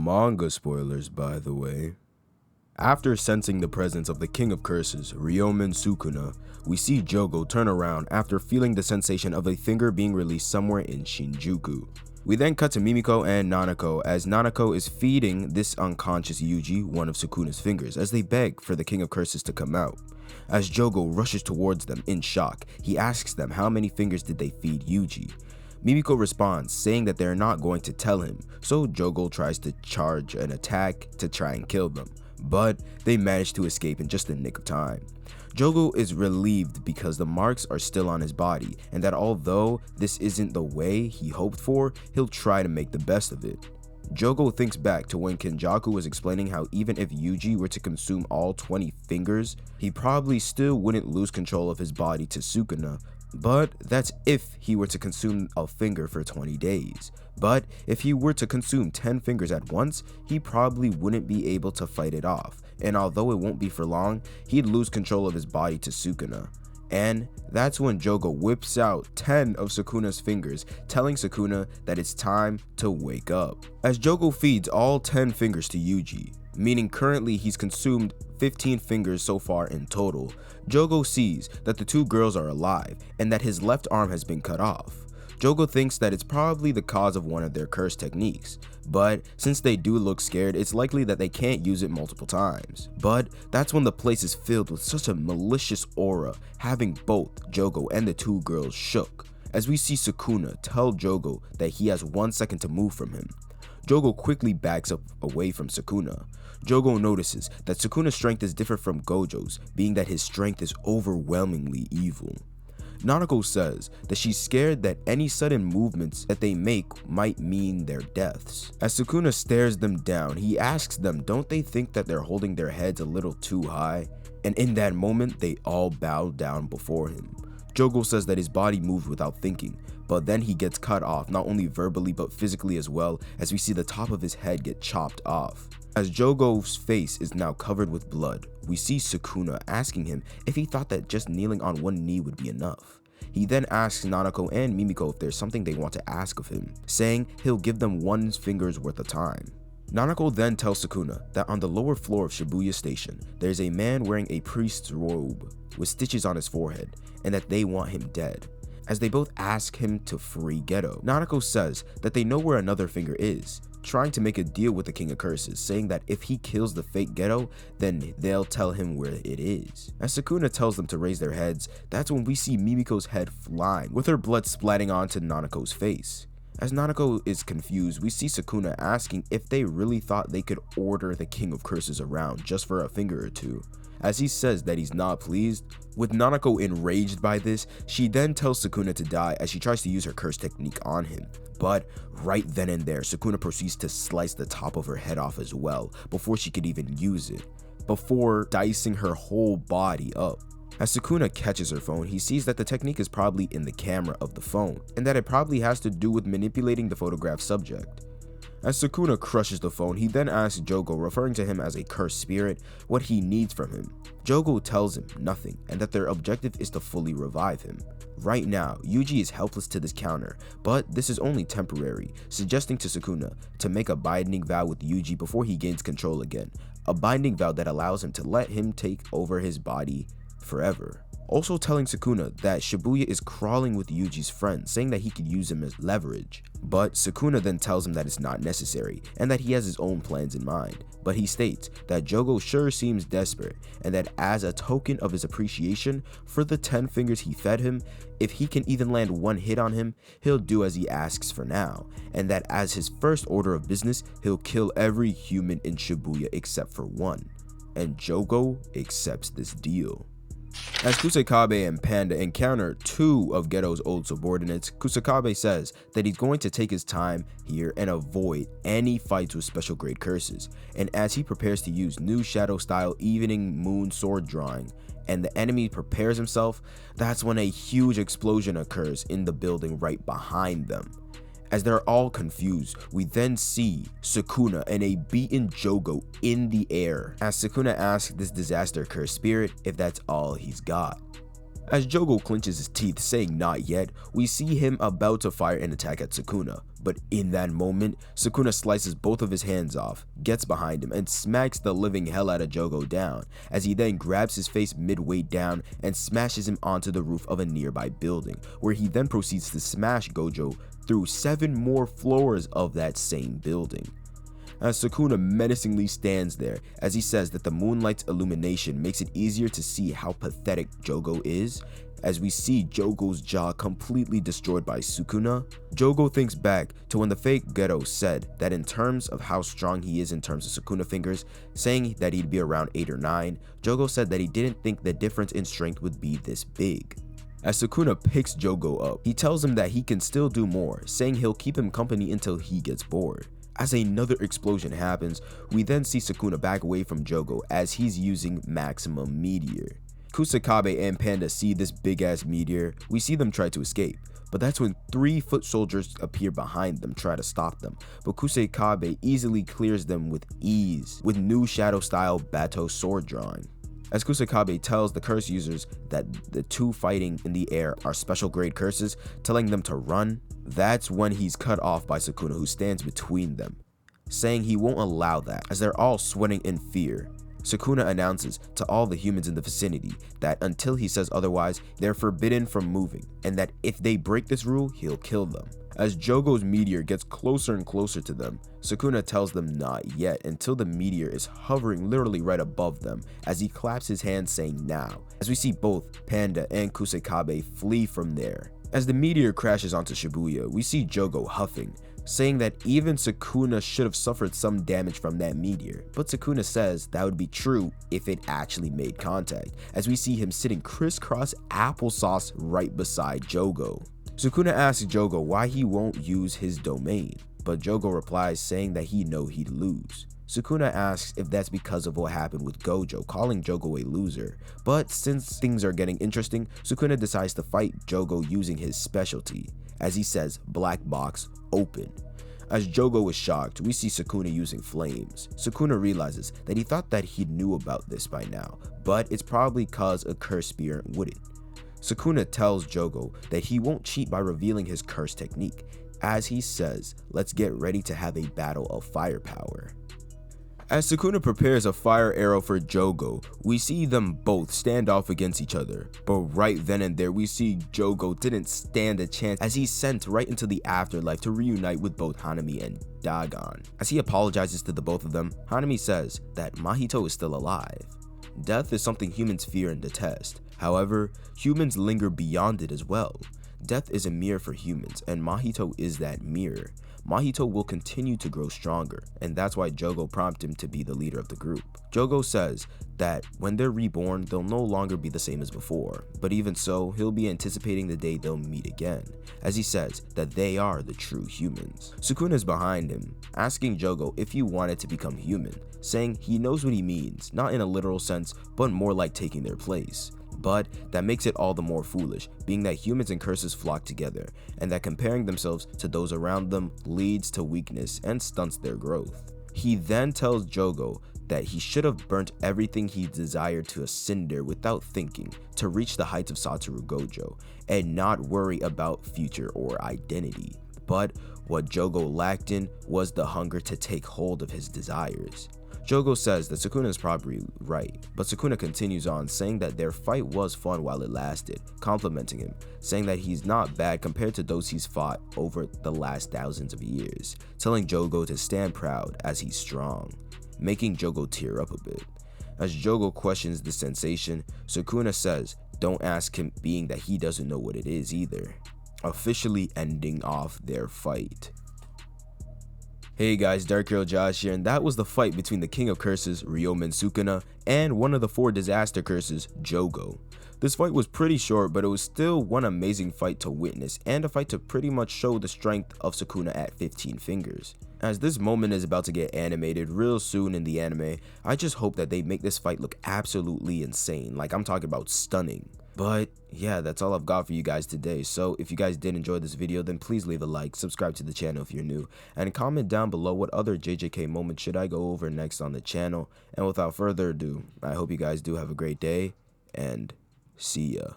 manga spoilers, by the way. After sensing the presence of the King of Curses, Ryomen Sukuna, we see Jogo turn around after feeling the sensation of a finger being released somewhere in Shinjuku. We then cut to Mimiko and Nanako as Nanako is feeding this unconscious Yuji one of Sukuna's fingers as they beg for the King of Curses to come out. As Jogo rushes towards them in shock, he asks them how many fingers did they feed Yuji. Mimiko responds saying that they're not going to tell him, so Jogo tries to charge an attack to try and kill them, but they manage to escape in just the nick of time. Jogo is relieved because the marks are still on his body and that although this isn't the way he hoped for, he'll try to make the best of it. Jogo thinks back to when Kenjaku was explaining how even if Yuji were to consume all 20 fingers, he probably still wouldn't lose control of his body to Sukuna, but that's if he were to consume a finger for 20 days. But if he were to consume 10 fingers at once, he probably wouldn't be able to fight it off, and although it won't be for long, he'd lose control of his body to Sukuna. And that's when Jogo whips out 10 of Sukuna's fingers, telling Sukuna that it's time to wake up. As Jogo feeds all 10 fingers to Yuji, meaning currently he's consumed 15 fingers so far in total, Jogo sees that the two girls are alive and that his left arm has been cut off. Jogo thinks that it's probably the cause of one of their curse techniques, but since they do look scared, it's likely that they can't use it multiple times. But that's when the place is filled with such a malicious aura, having both Jogo and the two girls shook, as we see Sukuna tell Jogo that he has 1 second to move from him. Jogo quickly backs up away from Sukuna. Jogo notices that Sukuna's strength is different from Gojo's, being that his strength is overwhelmingly evil. Nanako says that she's scared that any sudden movements that they make might mean their deaths. As Sukuna stares them down, he asks them don't they think that they're holding their heads a little too high? And in that moment, they all bow down before him. Jogo says that his body moved without thinking, but then he gets cut off not only verbally but physically as well, as we see the top of his head get chopped off. As Jogo's face is now covered with blood, we see Sukuna asking him if he thought that just kneeling on one knee would be enough. He then asks Nanako and Mimiko if there's something they want to ask of him, saying he'll give them 1 finger's worth of time. Nanako then tells Sukuna that on the lower floor of Shibuya Station, there's a man wearing a priest's robe with stitches on his forehead, and that they want him dead. As they both ask him to free Geto, Nanako says that they know where another finger is, trying to make a deal with the King of Curses, saying that if he kills the fake Geto, then they'll tell him where it is. As Sukuna tells them to raise their heads, that's when we see Mimiko's head flying, with her blood splatting onto Nanako's face. As Nanako is confused, we see Sukuna asking if they really thought they could order the King of Curses around just for a finger or two. As he says that he's not pleased, with Nanako enraged by this, she then tells Sukuna to die as she tries to use her curse technique on him. But right then and there, Sukuna proceeds to slice the top of her head off as well before she could even use it, before dicing her whole body up. As Sukuna catches her phone, he sees that the technique is probably in the camera of the phone, and that it probably has to do with manipulating the photograph subject. As Sukuna crushes the phone, he then asks Jogo, referring to him as a cursed spirit, what he needs from him. Jogo tells him nothing, and that their objective is to fully revive him. Right now, Yuji is helpless to this counter, but this is only temporary, suggesting to Sukuna to make a binding vow with Yuji before he gains control again, a binding vow that allows him to let him take over his body forever. Also telling Sukuna that Shibuya is crawling with Yuji's friend, saying that he could use him as leverage. But Sukuna then tells him that it's not necessary, and that he has his own plans in mind. But he states that Jogo sure seems desperate, and that as a token of his appreciation for the 10 fingers he fed him, if he can even land 1 hit on him, he'll do as he asks for now, and that as his first order of business, he'll kill every human in Shibuya except for 1. And Jogo accepts this deal. As Kusakabe and Panda encounter 2 of Geto's old subordinates, Kusakabe says that he's going to take his time here and avoid any fights with special grade curses, and as he prepares to use new shadow style evening moon sword drawing, and the enemy prepares himself, that's when a huge explosion occurs in the building right behind them. As they're all confused, we then see Sukuna and a beaten Jogo in the air, as Sukuna asks this disaster cursed spirit if that's all he's got. As Jogo clenches his teeth saying not yet, we see him about to fire an attack at Sukuna, but in that moment, Sukuna slices both of his hands off, gets behind him, and smacks the living hell out of Jogo down, as he then grabs his face midway down and smashes him onto the roof of a nearby building, where he then proceeds to smash Gojo through 7 more floors of that same building. As Sukuna menacingly stands there, as he says that the moonlight's illumination makes it easier to see how pathetic Jogo is, as we see Jogo's jaw completely destroyed by Sukuna. Jogo thinks back to when the fake Geto said that in terms of how strong he is in terms of Sukuna fingers, saying that he'd be around 8 or 9, Jogo said that he didn't think the difference in strength would be this big. As Sukuna picks Jogo up, he tells him that he can still do more, saying he'll keep him company until he gets bored. As another explosion happens, we then see Sukuna back away from Jogo as he's using Maximum Meteor. Kusakabe and Panda see this big ass meteor. We see them try to escape, but that's when 3 foot soldiers appear behind them, try to stop them, but Kusakabe easily clears them with ease with new shadow style Bato sword drawing. As Kusakabe tells the curse users that the 2 fighting in the air are special grade curses, telling them to run, that's when he's cut off by Sukuna, who stands between them, saying he won't allow that as they're all sweating in fear. Sukuna announces to all the humans in the vicinity that until he says otherwise, they're forbidden from moving, and that if they break this rule, he'll kill them. As Jogo's meteor gets closer and closer to them, Sukuna tells them not yet until the meteor is hovering literally right above them, as he claps his hands saying now, as we see both Panda and Kusakabe flee from there. As the meteor crashes onto Shibuya, we see Jogo huffing, saying that even Sukuna should have suffered some damage from that meteor, but Sukuna says that would be true if it actually made contact, as we see him sitting crisscross applesauce right beside Jogo. Sukuna asks Jogo why he won't use his domain, but Jogo replies saying that he know he'd lose. Sukuna asks if that's because of what happened with Gojo, calling Jogo a loser, but since things are getting interesting, Sukuna decides to fight Jogo using his specialty, as he says black box open. As Jogo is shocked, we see Sukuna using flames. Sukuna realizes that he thought that he knew about this by now, but it's probably cause a cursed spirit wouldn't. Sukuna tells Jogo that he won't cheat by revealing his curse technique, as he says, let's get ready to have a battle of firepower. As Sukuna prepares a fire arrow for Jogo, we see them both stand off against each other, but right then and there we see Jogo didn't stand a chance as he's sent right into the afterlife to reunite with both Hanami and Dagon. As he apologizes to the both of them, Hanami says that Mahito is still alive. Death is something humans fear and detest. However, humans linger beyond it as well. Death is a mirror for humans, and Mahito is that mirror. Mahito will continue to grow stronger, and that's why Jogo prompted him to be the leader of the group. Jogo says that when they're reborn, they'll no longer be the same as before, but even so, he'll be anticipating the day they'll meet again, as he says that they are the true humans. Sukuna is behind him, asking Jogo if he wanted to become human, saying he knows what he means, not in a literal sense, but more like taking their place. But that makes it all the more foolish, being that humans and curses flock together, and that comparing themselves to those around them leads to weakness and stunts their growth. He then tells Jogo that he should have burnt everything he desired to a cinder without thinking to reach the heights of Satoru Gojo, and not worry about future or identity. But what Jogo lacked in was the hunger to take hold of his desires. Jogo says that Sukuna is probably right, but Sukuna continues on saying that their fight was fun while it lasted, complimenting him, saying that he's not bad compared to those he's fought over the last thousands of years, telling Jogo to stand proud as he's strong, making Jogo tear up a bit. As Jogo questions the sensation, Sukuna says don't ask him, being that he doesn't know what it is either, officially ending off their fight. Hey guys, DarkheroJosh here, and that was the fight between the King of Curses, Ryomen Sukuna, and one of the 4 disaster curses, Jogo. This fight was pretty short, but it was still one amazing fight to witness, and a fight to pretty much show the strength of Sukuna at 15 fingers. As this moment is about to get animated real soon in the anime, I just hope that they make this fight look absolutely insane, like I'm talking about stunning. But yeah, that's all I've got for you guys today. So if you guys did enjoy this video, then please leave a like, subscribe to the channel if you're new, and comment down below what other JJK moments should I go over next on the channel. And without further ado, I hope you guys do have a great day, and see ya.